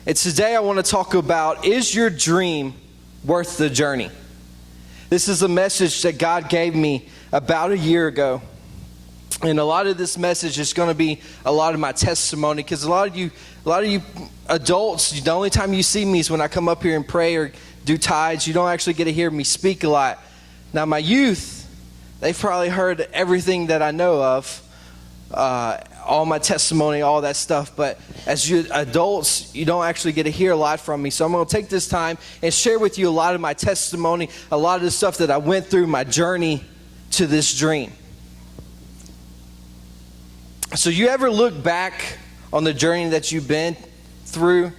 And today I want to talk about, is your dream worth the journey? This is a message that God gave me about a year ago. And a lot of this message is going to be a lot of my testimony, because a lot of you adults, the only time you see me is when I come up here and pray or do tithes. You don't actually get to hear me speak a lot. Now my youth, they've probably heard everything that I know of, all my testimony, all that stuff. But as you adults, you don't actually get to hear a lot from me. So I'm going to take this time and share with you a lot of my testimony, a lot of the stuff that I went through, my journey to this dream. So you ever look back on the journey that you've been through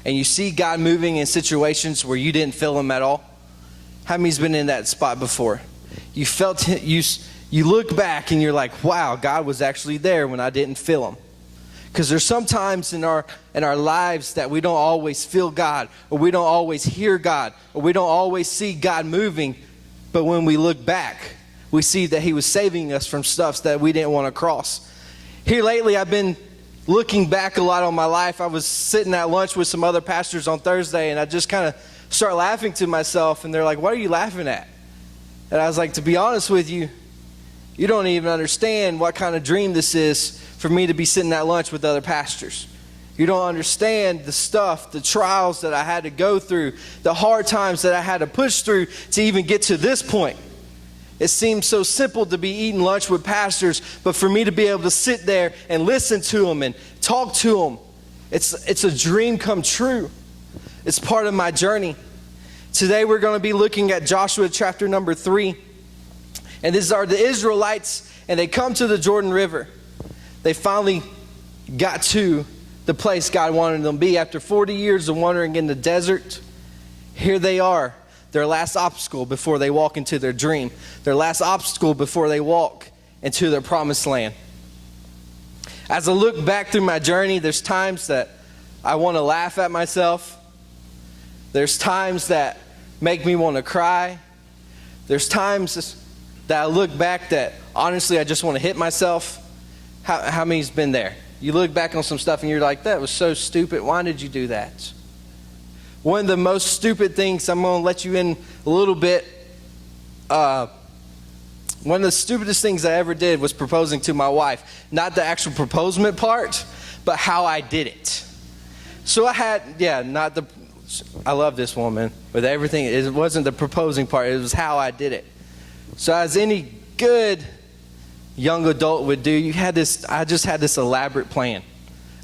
and you see God moving in situations where you didn't feel Him at all? How many's been in that spot before? You felt you look back and you're like, wow, God was actually there when I didn't feel Him. Because there's sometimes in our lives that we don't always feel God, or we don't always hear God, or we don't always see God moving. But when we look back, we see that He was saving us from stuff that we didn't want to cross. Here lately, I've been looking back a lot on my life. I was sitting at lunch with some other pastors on Thursday, and I just kind of start laughing to myself, and they're like, what are you laughing at? And I was like, to be honest with you, you don't even understand what kind of dream this is for me to be sitting at lunch with other pastors. You don't understand the stuff, the trials that I had to go through, the hard times that I had to push through to even get to this point. It seems so simple to be eating lunch with pastors, but for me to be able to sit there and listen to them and talk to them, it's a dream come true. It's part of my journey. Today we're going to be looking at Joshua chapter number 3. And these are the Israelites, and they come to the Jordan River. They finally got to the place God wanted them to be. After 40 years of wandering in the desert, here they are. Their last obstacle before they walk into their dream. Their last obstacle before they walk into their promised land. As I look back through my journey, there's times that I want to laugh at myself. There's times that make me want to cry. There's times that I look back that honestly I just want to hit myself. How many's been there? You look back on some stuff and you're like, that was so stupid. Why did you do that? One of the most stupid things, I'm going to let you in a little bit. One of the stupidest things I ever did was proposing to my wife. Not the actual proposement part, but how I did it. So I love this woman with everything. It wasn't the proposing part, it was how I did it. So as any good young adult would do, I just had this elaborate plan.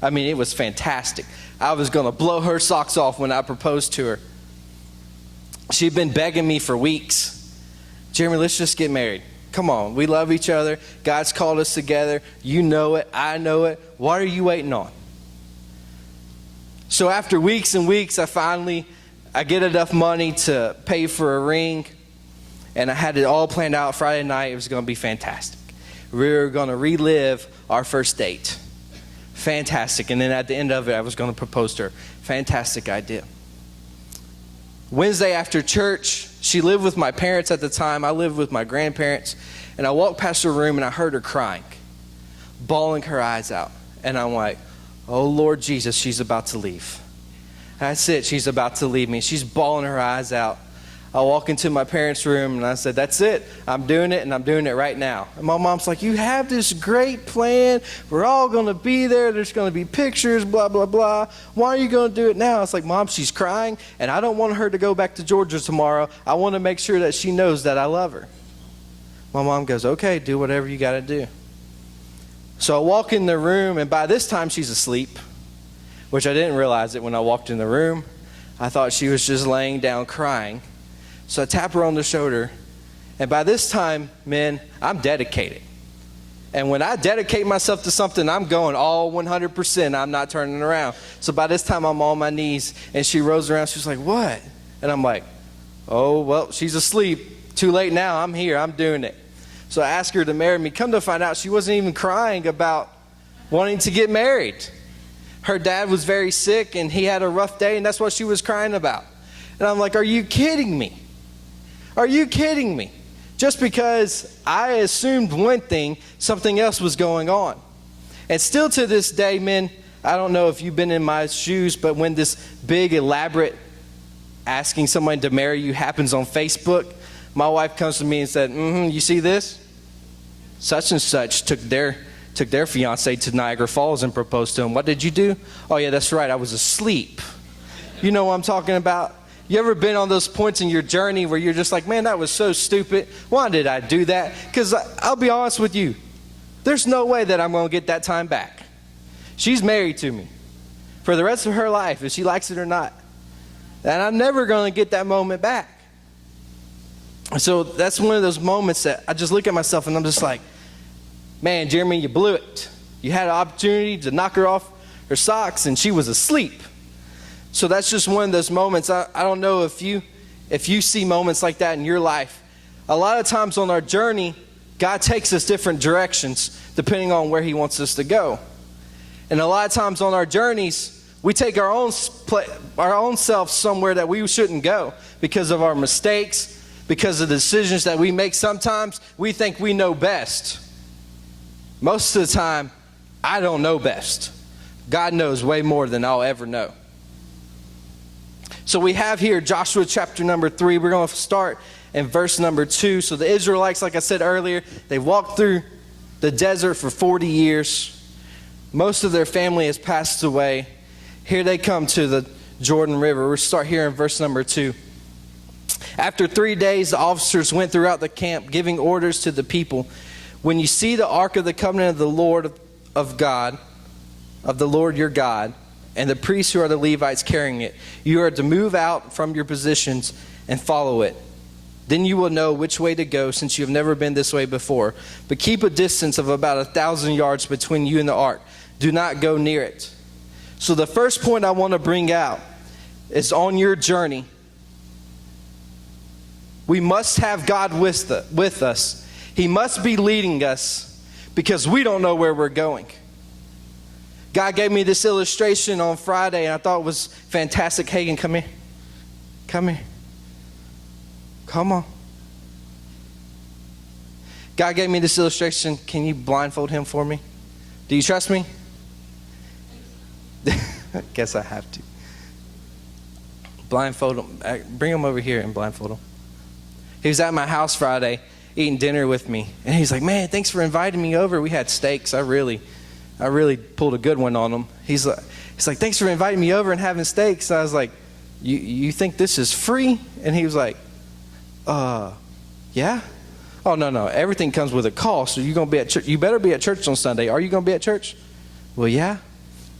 I mean, it was fantastic. I was going to blow her socks off when I proposed to her. She'd been begging me for weeks. Jeremy, let's just get married. Come on, we love each other. God's called us together. You know it, I know it. What are you waiting on? So after weeks and weeks, I get enough money to pay for a ring. And I had it all planned out. Friday night, it was going to be fantastic. We were going to relive our first date. Fantastic. And then at the end of it, I was going to propose to her. Fantastic idea. Wednesday after church, she lived with my parents at the time. I lived with my grandparents. And I walked past her room and I heard her crying, bawling her eyes out. And I'm like, oh Lord Jesus, she's about to leave. That's it, she's about to leave me. She's bawling her eyes out. I walk into my parents' room and I said, that's it. I'm doing it, and I'm doing it right now. And my mom's like, you have this great plan. We're all going to be there. There's going to be pictures, blah, blah, blah. Why are you going to do it now? It's like, Mom, she's crying, and I don't want her to go back to Georgia tomorrow. I want to make sure that she knows that I love her. My mom goes, okay, do whatever you got to do. So I walk in the room, and by this time she's asleep, which I didn't realize it when I walked in the room. I thought she was just laying down crying. So I tap her on the shoulder, and by this time, men, I'm dedicated. And when I dedicate myself to something, I'm going all 100%. I'm not turning around. So by this time, I'm on my knees, and she rose around. She was like, what? And I'm like, oh, well, she's asleep. Too late now. I'm here. I'm doing it. So I asked her to marry me. Come to find out, she wasn't even crying about wanting to get married. Her dad was very sick, and he had a rough day, and that's what she was crying about. And I'm like, are you kidding me? Are you kidding me? Just because I assumed one thing, something else was going on. And still to this day, men, I don't know if you've been in my shoes, but when this big, elaborate asking someone to marry you happens on Facebook, my wife comes to me and said, you see this? Such and such took their fiance to Niagara Falls and proposed to him. What did you do? Oh yeah, that's right, I was asleep. You know what I'm talking about? You ever been on those points in your journey where you're just like, man, that was so stupid. Why did I do that? Because I'll be honest with you, there's no way that I'm going to get that time back. She's married to me for the rest of her life, if she likes it or not. And I'm never going to get that moment back. So that's one of those moments that I just look at myself and I'm just like, man, Jeremy, you blew it. You had an opportunity to knock her off her socks and she was asleep. So that's just one of those moments. I don't know if you see moments like that in your life. A lot of times on our journey, God takes us different directions depending on where he wants us to go. And a lot of times on our journeys, we take our own self somewhere that we shouldn't go because of our mistakes, because of the decisions that we make. Sometimes we think we know best. Most of the time, I don't know best. God knows way more than I'll ever know. So we have here Joshua chapter number 3. We're going to start in verse number 2. So the Israelites, like I said earlier, they walked through the desert for 40 years. Most of their family has passed away. Here they come to the Jordan River. We'll start here in verse number 2. After 3 days, the officers went throughout the camp, giving orders to the people. When you see the ark of the covenant of the Lord of God, of the Lord your God, and the priests who are the Levites carrying it, you are to move out from your positions and follow it. Then you will know which way to go, since you have never been this way before. But keep a distance of about 1,000 yards between you and the ark. Do not go near it. So the first point I want to bring out is on your journey, we must have God with us. He must be leading us because we don't know where we're going. God gave me this illustration on Friday, and I thought it was fantastic. Hagen, come here. Come here. Come on. God gave me this illustration. Can you blindfold him for me? Do you trust me? I guess I have to. Blindfold him. Bring him over here and blindfold him. He was at my house Friday eating dinner with me. And he's like, man, thanks for inviting me over. We had steaks. I really pulled a good one on him. He's like, thanks for inviting me over and having steaks. I was like, you think this is free? And he was like, yeah. Oh, no. Everything comes with a cost. So you're going to be at church. You better be at church on Sunday. Are you going to be at church? Well, yeah.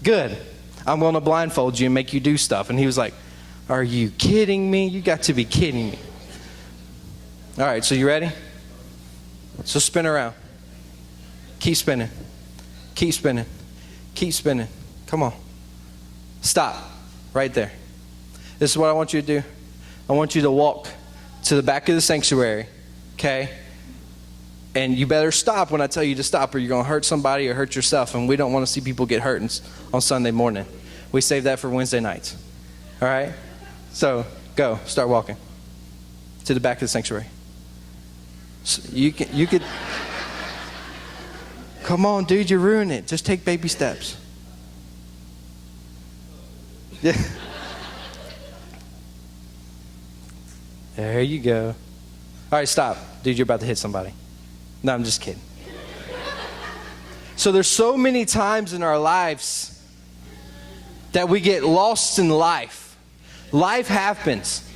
Good. I'm going to blindfold you and make you do stuff. And he was like, are you kidding me? You got to be kidding me. All right, so you ready? So spin around. Keep spinning. Keep spinning. Keep spinning. Come on. Stop. Right there. This is what I want you to do. I want you to walk to the back of the sanctuary, okay? And you better stop when I tell you to stop, or you're going to hurt somebody or hurt yourself, and we don't want to see people get hurt on Sunday morning. We save that for Wednesday nights. All right? So go. Start walking to the back of the sanctuary. So you could. Come on, dude, you're ruining it. Just take baby steps. Yeah. There you go. All right, stop. Dude, you're about to hit somebody. No, I'm just kidding. So there's so many times in our lives that we get lost in life. Life happens.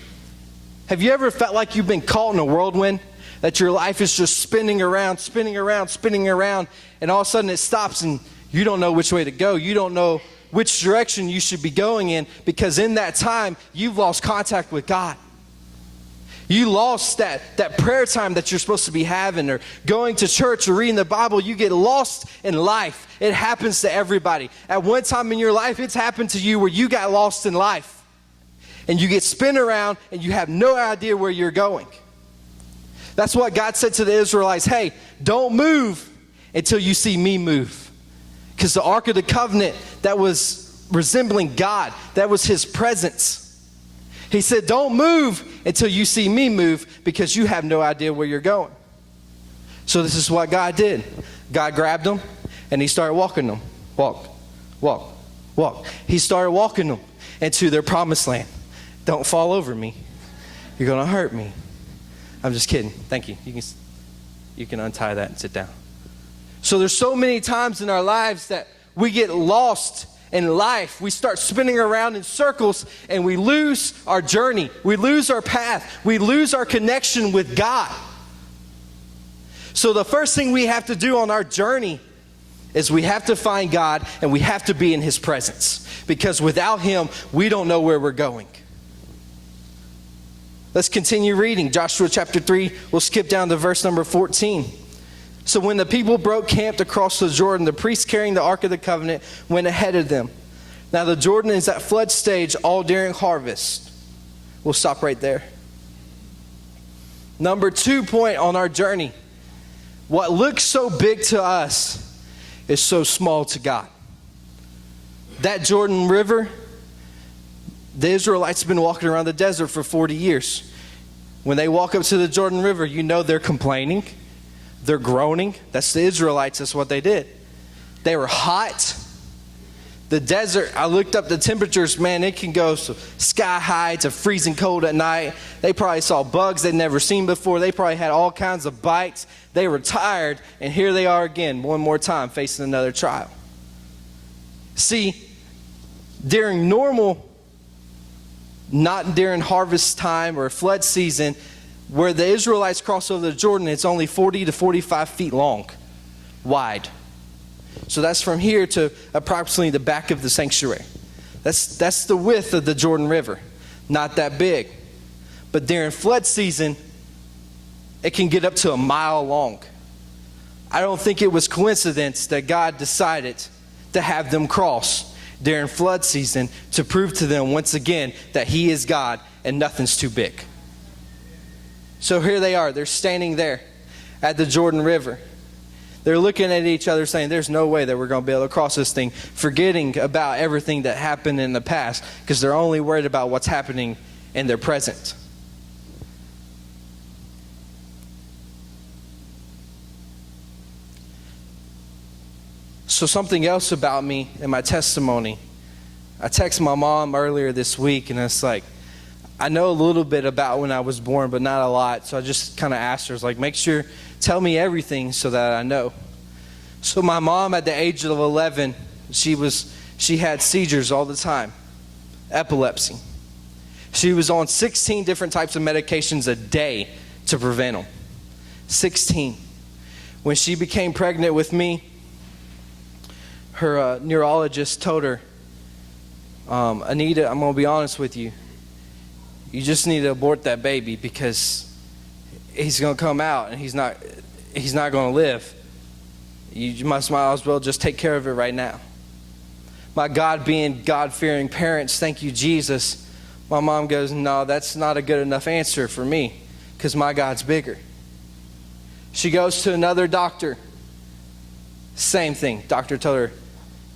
Have you ever felt like you've been caught in a whirlwind? That your life is just spinning around, and all of a sudden it stops and you don't know which way to go. You don't know which direction you should be going in, because in that time, you've lost contact with God. You lost that prayer time that you're supposed to be having, or going to church or reading the Bible. You get lost in life. It happens to everybody. At one time in your life, it's happened to you where you got lost in life. And you get spun around and you have no idea where you're going. That's what God said to the Israelites. Hey, don't move until you see me move. Because the Ark of the Covenant, that was resembling God. That was his presence. He said, don't move until you see me move, because you have no idea where you're going. So this is what God did. God grabbed them and he started walking them. Walk, walk, Walk. He started walking them into their promised land. Don't fall over me. You're going to hurt me. I'm just kidding. Thank you. You can untie that and sit down. So there's so many times in our lives that we get lost in life. We start spinning around in circles and we lose our journey. We lose our path. We lose our connection with God. So the first thing we have to do on our journey is we have to find God and we have to be in His presence. Because without Him, we don't know where we're going. Let's continue reading. Joshua chapter 3, we'll skip down to verse number 14. So when the people broke camp across the Jordan, the priests carrying the Ark of the Covenant went ahead of them. Now the Jordan is at flood stage all during harvest. We'll stop right there. Number 2 point on our journey. What looks so big to us is so small to God. That Jordan River, the Israelites have been walking around the desert for 40 years. When they walk up to the Jordan River, you know they're complaining. They're groaning. That's the Israelites. That's what they did. They were hot. The desert, I looked up the temperatures, man, it can go sky high to freezing cold at night. They probably saw bugs they'd never seen before. They probably had all kinds of bites. They were tired, and here they are again, one more time, facing another trial. See, during normal, not during harvest time or flood season, where the Israelites cross over the Jordan, it's only 40 to 45 feet long, wide. So that's from here to approximately the back of the sanctuary. That's the width of the Jordan River. Not that big. But during flood season, it can get up to a mile long. I don't think it was coincidence that God decided to have them cross during flood season to prove to them once again that He is God and nothing's too big. So here they are. They're standing there at the Jordan River. They're looking at each other saying, there's no way that we're going to be able to cross this thing, forgetting about everything that happened in the past because they're only worried about what's happening in their present. So something else about me and my testimony. I texted my mom earlier this week and it's like, I know a little bit about when I was born, but not a lot. So I just kind of asked her, like, make sure, tell me everything so that I know. So my mom at the age of 11, she had seizures all the time, epilepsy. She was on 16 different types of medications a day to prevent them. 16. When she became pregnant with me, her neurologist told her, Anita, I'm going to be honest with you. You just need to abort that baby because he's going to come out and he's not going to live. You might as well just take care of it right now. My God being God-fearing parents, thank you, Jesus. My mom goes, no, that's not a good enough answer for me because my God's bigger. She goes to another doctor. Same thing. Doctor told her,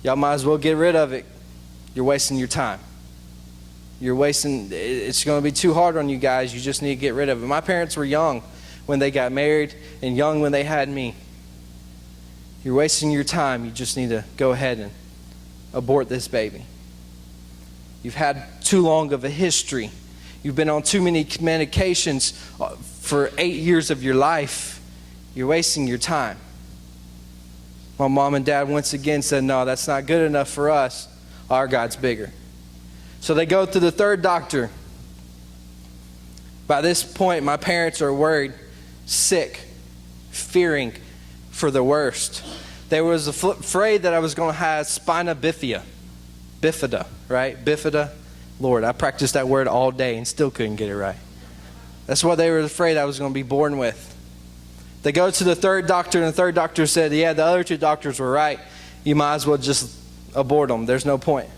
y'all might as well get rid of it. You're wasting your time. It's going to be too hard on you guys. You just need to get rid of it. My parents were young when they got married and young when they had me. You're wasting your time. You just need to go ahead and abort this baby. You've had too long of a history. You've been on too many medications for 8 years of your life. You're wasting your time. My mom and dad once again said, no, that's not good enough for us. Our God's bigger. So they go to the third doctor. By this point, my parents are worried, sick, fearing for the worst. They was afraid that I was going to have spina bifida, right? Bifida. Lord, I practiced that word all day and still couldn't get it right. That's what they were afraid I was going to be born with. They go to the third doctor, and the third doctor said, yeah, the other two doctors were right. You might as well just abort them. There's no point.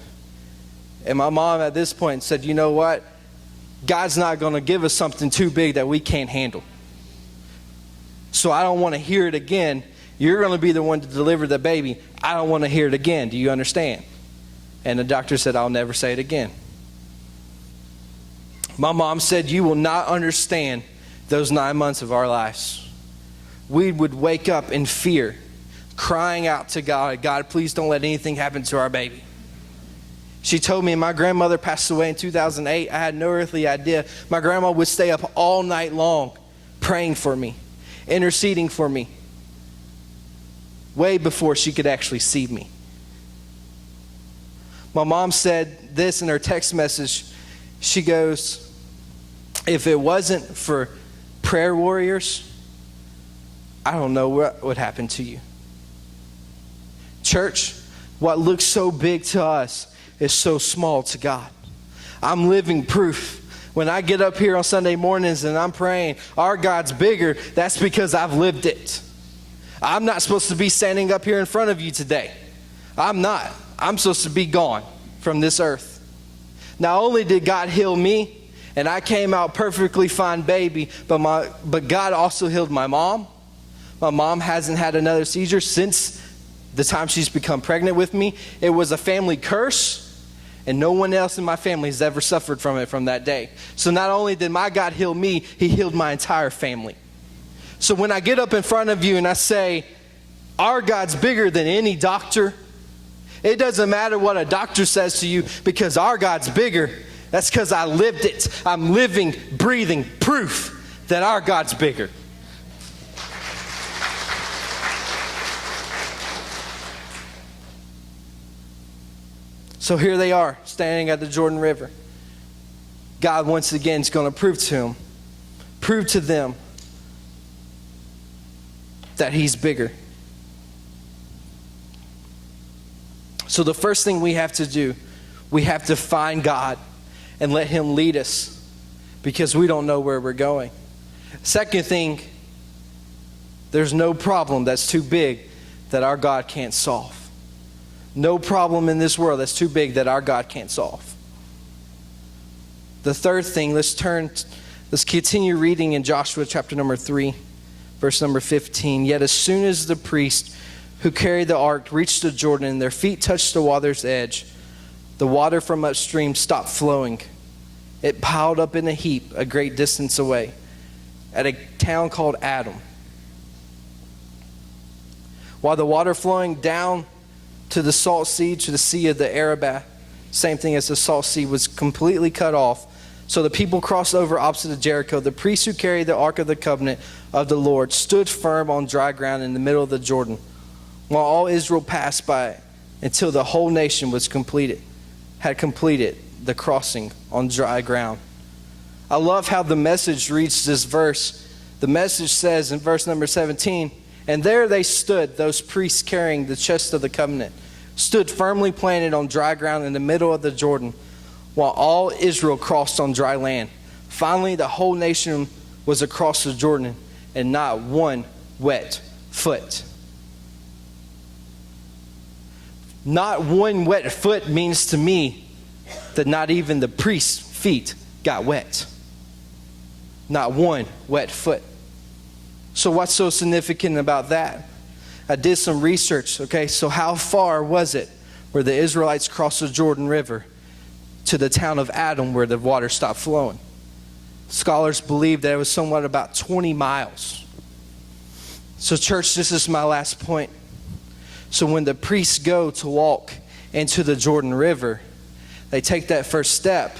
And my mom at this point said, you know what? God's not going to give us something too big that we can't handle. So I don't want to hear it again. You're going to be the one to deliver the baby. I don't want to hear it again. Do you understand? And the doctor said, I'll never say it again. My mom said, you will not understand those 9 months of our lives. We would wake up in fear, crying out to God, God, please don't let anything happen to our baby. She told me my grandmother passed away in 2008. I had no earthly idea. My grandma would stay up all night long praying for me, interceding for me, way before she could actually see me. My mom said this in her text message. She goes, if it wasn't for prayer warriors, I don't know what would happen to you. Church, what looks so big to us is so small to God. I'm living proof. When I get up here on Sunday mornings and I'm praying, our God's bigger, that's because I've lived it. I'm not supposed to be standing up here in front of you today. I'm not. I'm supposed to be gone from this earth. Not only did God heal me, and I came out perfectly fine baby, but God also healed my mom. My mom hasn't had another seizure since the time she's become pregnant with me. It was a family curse, and no one else in my family has ever suffered from it from that day. So not only did my God heal me, he healed my entire family. So when I get up in front of you and I say, our God's bigger than any doctor, it doesn't matter what a doctor says to you, because our God's bigger. That's because I lived it. I'm living, breathing proof that our God's bigger. So here they are, standing at the Jordan River. God once again is going to prove to them that he's bigger. So the first thing we have to do, we have to find God and let him lead us, because we don't know where we're going. Second thing, there's no problem that's too big that our God can't solve. No problem in this world that's too big that our God can't solve. The third thing, let's continue reading in Joshua chapter number 3, verse number 15. Yet as soon as the priest who carried the ark reached the Jordan and their feet touched the water's edge, the water from upstream stopped flowing. It piled up in a heap a great distance away at a town called Adam. While the water flowing down to the Salt Sea, to the Sea of the Arabah, same thing as the Salt Sea, was completely cut off. So the people crossed over opposite of Jericho. The priest who carried the Ark of the Covenant of the Lord stood firm on dry ground in the middle of the Jordan, while all Israel passed by until the whole nation had completed the crossing on dry ground. I love how the Message reads this verse. The Message says in verse number 17, and there they stood, those priests carrying the chest of the covenant, stood firmly planted on dry ground in the middle of the Jordan, while all Israel crossed on dry land. Finally, the whole nation was across the Jordan, and not one wet foot. Not one wet foot means to me that not even the priest's feet got wet. Not one wet foot. So what's so significant about that? I did some research. Okay, so how far was it where the Israelites crossed the Jordan River to the town of Adam where the water stopped flowing? Scholars believe that it was somewhat about 20 miles. So church, this is my last point. So when the priests go to walk into the Jordan River, they take that first step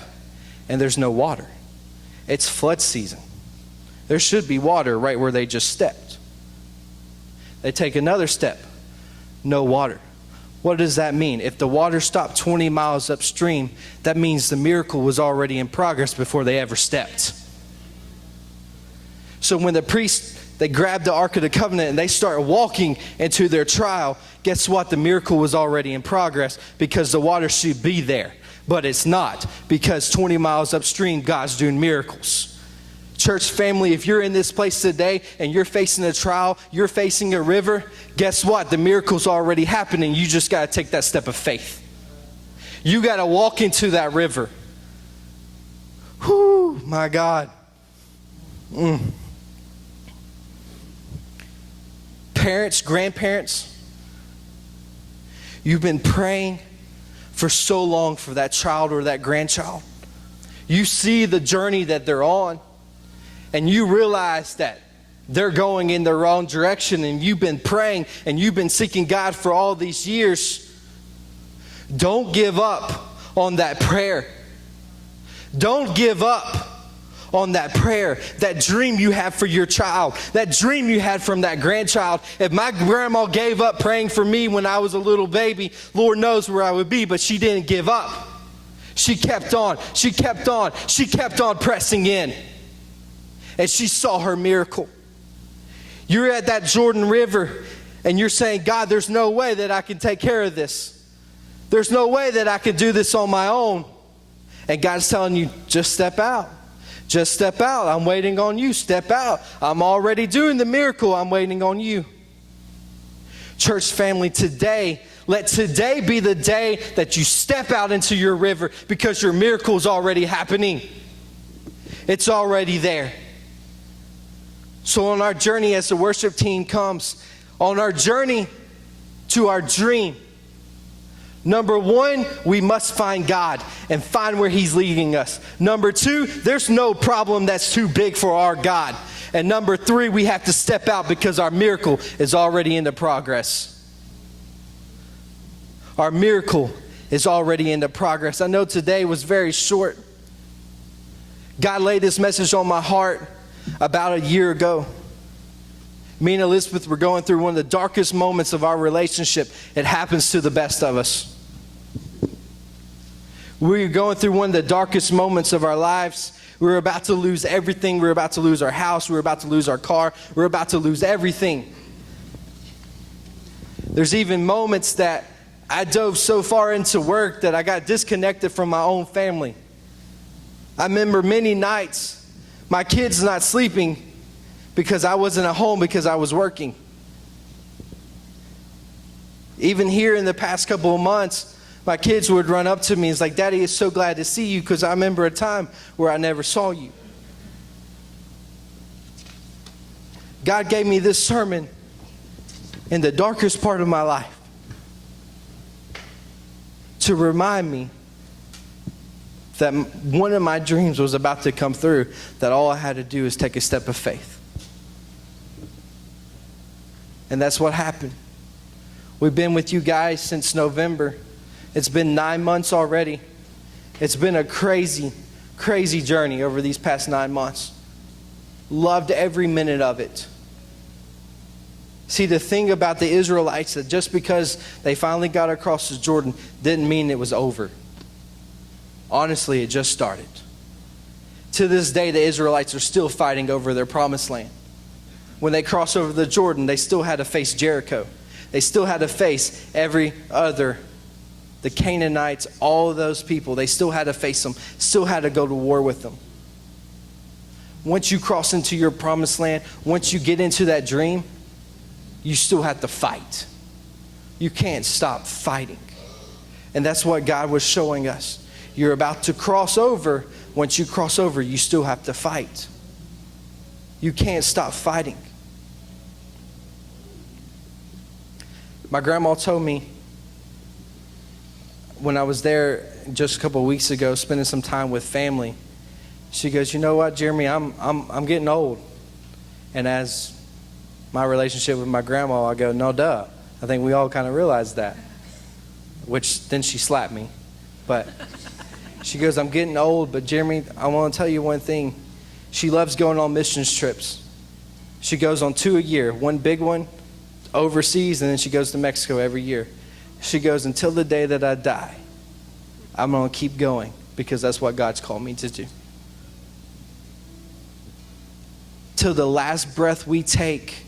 and there's no water. It's flood season. There should be water right where they just stepped. They take another step, no water. What does that mean? If the water stopped 20 miles upstream, that means the miracle was already in progress before they ever stepped. So when the priests, they grab the Ark of the Covenant and they start walking into their trial, guess what? The miracle was already in progress, because the water should be there. But it's not, because 20 miles upstream, God's doing miracles. Church family, if you're in this place today and you're facing a trial, you're facing a river, guess what? The miracle's already happening. You just got to take that step of faith. You got to walk into that river. Whew, my God. Parents, grandparents, you've been praying for so long for that child or that grandchild. You see the journey that they're on, and you realize that they're going in the wrong direction, and you've been praying and you've been seeking God for all these years. Don't give up on that prayer. Don't give up on that prayer, that dream you have for your child, that dream you had from that grandchild. If my grandma gave up praying for me when I was a little baby, Lord knows where I would be, but she didn't give up. She kept on. She kept on. She kept on pressing in. And she saw her miracle. You're at that Jordan River and you're saying, God, there's no way that I can take care of this. There's no way that I can do this on my own. And God's telling you, just step out. Just step out. I'm waiting on you. Step out. I'm already doing the miracle. I'm waiting on you. Church family, today, let today be the day that you step out into your river, because your miracle is already happening. It's already there. So on our journey, as the worship team comes, on our journey to our dream, number one, we must find God and find where He's leading us. Number two, there's no problem that's too big for our God. And number three, we have to step out because our miracle is already into progress. Our miracle is already into progress. I know today was very short. God laid this message on my heart about a year ago. Me and Elizabeth were going through one of the darkest moments of our relationship. It happens to the best of us. We were going through one of the darkest moments of our lives. We were about to lose everything. We were about to lose our house. We were about to lose our car. We were about to lose everything. There's even moments that I dove so far into work that I got disconnected from my own family. I remember many nights, my kids not sleeping because I wasn't at home because I was working. Even here in the past couple of months, my kids would run up to me and it's like, Daddy, it's so glad to see you, because I remember a time where I never saw you. God gave me this sermon in the darkest part of my life to remind me that one of my dreams was about to come through, that all I had to do is take a step of faith. And that's what happened. We've been with you guys since November. It's been 9 months already. It's been a crazy, crazy journey over these past 9 months. Loved every minute of it. See, the thing about the Israelites, that just because they finally got across the Jordan didn't mean it was over. Honestly, it just started. To this day, the Israelites are still fighting over their promised land. When they crossed over the Jordan, they still had to face Jericho. They still had to face every other, the Canaanites, all of those people. They still had to face them, still had to go to war with them. Once you cross into your promised land, once you get into that dream, you still have to fight. You can't stop fighting. And that's what God was showing us. You're about to cross over. Once you cross over, you still have to fight. You can't stop fighting. My grandma told me when I was there just a couple of weeks ago, spending some time with family, she goes, you know what, Jeremy, I'm getting old. And as my relationship with my grandma, I go, no duh. I think we all kind of realize that. Which then she slapped me. But she goes, I'm getting old, but Jeremy, I want to tell you one thing. She loves going on missions trips. She goes on 2 a year, one big one overseas, and then she goes to Mexico every year. She goes, until the day that I die, I'm going to keep going, because that's what God's called me to do. Till the last breath we take,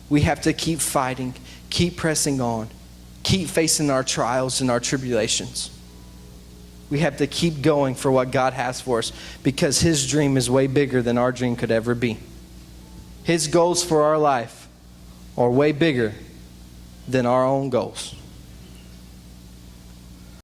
we have to keep fighting, keep pressing on, keep facing our trials and our tribulations. We have to keep going for what God has for us, because His dream is way bigger than our dream could ever be. His goals for our life are way bigger than our own goals.